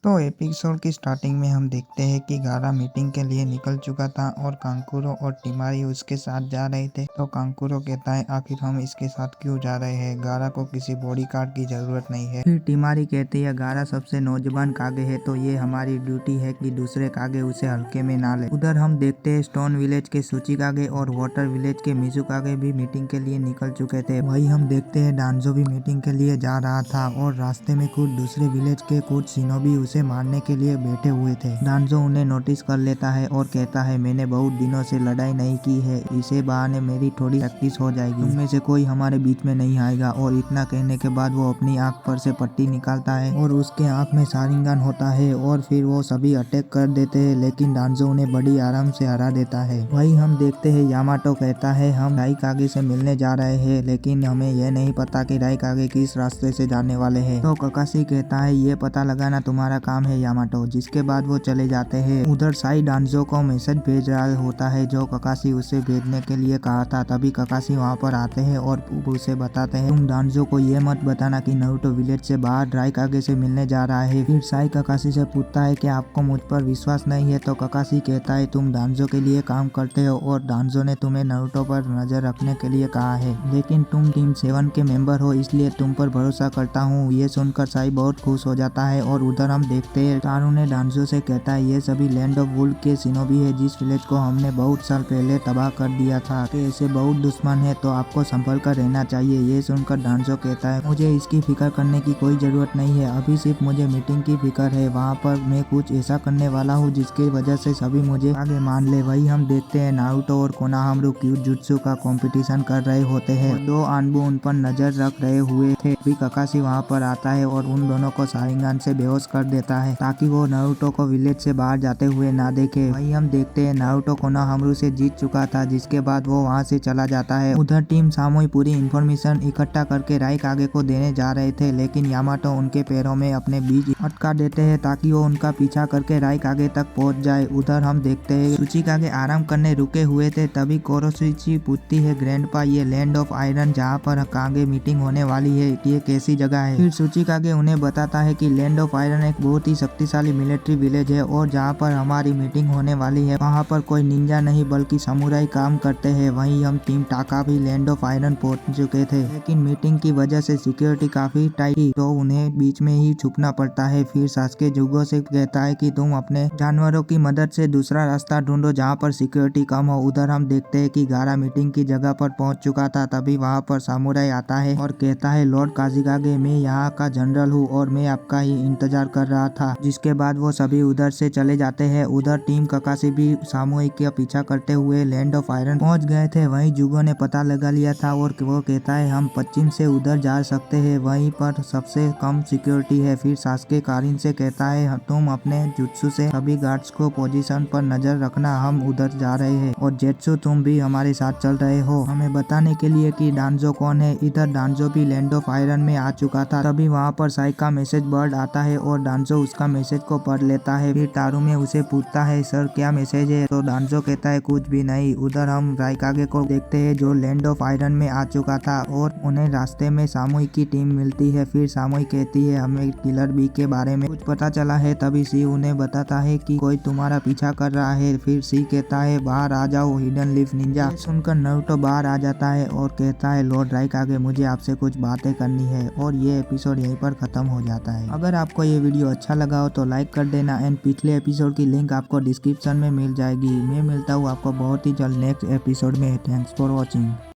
तो एपिसोड की स्टार्टिंग में हम देखते हैं कि गारा मीटिंग के लिए निकल चुका था और कांकुरो और टिमारी उसके साथ जा रहे थे। तो कांकुरो कहता है आखिर हम इसके साथ क्यों जा रहे हैं, गारा को किसी बॉडीगार्ड की जरूरत नहीं है। फिर टिमारी कहती है गारा सबसे नौजवान कागे है तो ये हमारी ड्यूटी है कि दूसरे कागे उसे हल्के में ना ले। उधर हम देखते हैं स्टोन विलेज के सूची कागे और वाटर विलेज के मिजू कागे भी मीटिंग के लिए निकल चुके थे। वही हम देखते हैं डांजो भी मीटिंग के लिए जा रहा था और रास्ते में कुछ दूसरे विलेज के कुछ शिनोबी उसे मारने के लिए बैठे हुए थे। डांजो उन्हें नोटिस कर लेता है और कहता है मैंने बहुत दिनों से लड़ाई नहीं की है, इसे बहाने मेरी थोड़ी प्रैक्टिस हो जाएगी, उनमें से कोई हमारे बीच में नहीं आएगा। और इतना कहने के बाद वो अपनी आंख पर से पट्टी निकालता है और उसके आंख में शारिंगन होता है और फिर वो सभी अटैक कर देते हैं, लेकिन डांजो उन्हें बड़ी आराम से हरा देता है। वही हम देखते हैं यामाटो कहता है हम राइकागे से मिलने जा रहे हैं, लेकिन हमें यह नहीं पता कि राइकागे किस रास्ते से जाने वाले हैं। तो ककाशी कहता है ये पता लगाना तुम्हारा काम है यामाटो, जिसके बाद वो चले जाते हैं। उधर साई डांजो को मैसेज भेज रहा होता है जो ककाशी उसे भेजने के लिए कहा था। तभी ककाशी वहाँ पर आते हैं और उसे बताते हैं तुम डांजो को ये मत बताना कि नारुतो विलेज से बाहर राइकागे से मिलने जा रहा है। फिर साई ककाशी से पूछता है कि आपको मुझ पर विश्वास नहीं है। तो ककाशी कहता है तुम डांजो के लिए काम करते हो और डांजो ने तुम्हें नारुतो पर नजर रखने के लिए कहा है, लेकिन तुम टीम 7 के मेंबर हो इसलिए तुम पर भरोसा करता हूँ। ये सुनकर साई बहुत खुश हो जाता है। और उधर हम देखते हैं तारू ने डांजो से कहता है ये सभी लैंड ऑफ वुल्फ के शिनोबी है जिस विलेज को हमने बहुत साल पहले तबाह कर दिया था। कि ऐसे बहुत दुश्मन है तो आपको संभल कर रहना चाहिए। ये सुनकर डांजो कहता है मुझे इसकी फिक्र करने की कोई जरूरत नहीं है, अभी सिर्फ मुझे मीटिंग की फिक्र है, वहाँ पर मैं कुछ ऐसा करने वाला हूँ जिसकी वजह से सभी मुझे आगे मान ले। वही हम देखते हैं नारुतो और कोनोहामारु क्यूजुत्सु का कंपटीशन कर रहे होते हैं। दो आनबू उन पर नजर रख रहे हुए थे। भी ककाशी वहाँ पर आता है और उन दोनों को शारिंगन से बेहोश कर देता है ताकि वो नारुतो को विलेज से बाहर जाते हुए ना देखे। वही हम देखते हैं नारुतो कोनोहामारु से जीत चुका था, जिसके बाद वो वहाँ से चला जाता है। उधर टीम सामोई पूरी इंफॉर्मेशन इकट्ठा करके राइकागे को देने जा रहे थे, लेकिन यामाटो उनके पैरों में अपने बीज अटका देते हैं ताकि वो उनका पीछा करके राइकागे तक पहुँच जाए। उधर हम देखते हैं सुचिकागे आराम करने रुके हुए थे। तभी कोरोशिची पूछती है ग्रैंडपा ये लैंड ऑफ आयरन जहाँ पर कागे मीटिंग होने वाली है ये कैसी जगह है। फिर सुचिकागे उन्हें बताता है कि लैंड ऑफ आयरन एक बहुत ही शक्तिशाली मिलिट्री विलेज है और जहाँ पर हमारी मीटिंग होने वाली है वहाँ पर कोई निंजा नहीं बल्कि समुराई काम करते हैं। वहीं हम टीम टाका भी लैंड ऑफ आयरन पहुंच चुके थे, लेकिन मीटिंग की वजह से सिक्योरिटी काफी टाइट थी तो उन्हें बीच में ही छुपना पड़ता है। फिर सास्के जुगो से कहता है कि तुम अपने जानवरों की मदद से दूसरा रास्ता ढूंढो जहाँ पर सिक्योरिटी कम हो। उधर हम देखते हैं कि गारा मीटिंग की जगह पर पहुंच चुका था। तभी वहाँ पर सामुराई आता है और कहता है लॉर्ड काजिकागे मैं यहाँ का जनरल हूँ और मैं आपका ही इंतजार कर रहा था, जिसके बाद वो सभी उधर से चले जाते हैं। उधर टीम ककाशी भी सामूहिक का पीछा करते हुए लैंड ऑफ आयरन पहुंच गए थे। वहीं जुगो ने पता लगा लिया था और वो कहता है हम पश्चिम से उधर जा सकते हैं, वहीं पर सबसे कम सिक्योरिटी है। फिर सास्के कारिन से कहता है तुम अपने जुत्सु से सभी गार्ड्स को पोजीशन पर नजर रखना, हम उधर जा रहे हैं। और जेत्सु तुम भी हमारे साथ चल रहे हो हमें बताने के लिए कि डांजो कौन है। इधर डांजो भी लैंड ऑफ आयरन में आ चुका था। तभी वहाँ पर साई का मैसेज बर्ड आता है और डांजो उसका मैसेज को पढ़ लेता है। फिर तारू में उसे पूछता है सर क्या मैसेज है, तो डांजो कहता है कुछ भी नहीं। उधर हम राइकागे को देखते हैं जो लैंड ऑफ आयरन में आ चुका था और उन्हें रास्ते में सामूई की टीम मिलती है। फिर सामूई कहती है हमें किलर बी के बारे में कुछ पता चला है। तभी सी उन्हें बताता है कि कोई तुम्हारा पीछा कर रहा है। फिर सी कहता है बाहर आ जाओ हिडन लीफ निंजा। सुनकर नारुतो बाहर आ जाता है और कहता है लॉर्ड राइकागे मुझे आपसे कुछ बातें करनी है। और ये एपिसोड यहीं पर खत्म हो जाता है। अगर आपको ये वीडियो अच्छा लगा हो तो लाइक कर देना एंड पिछले एपिसोड की लिंक आपको डिस्क्रिप्शन में मिल जाएगी। मैं मिलता हूँ आपको बहुत ही जल्द नेक्स्ट एपिसोड में। Thanks for watching.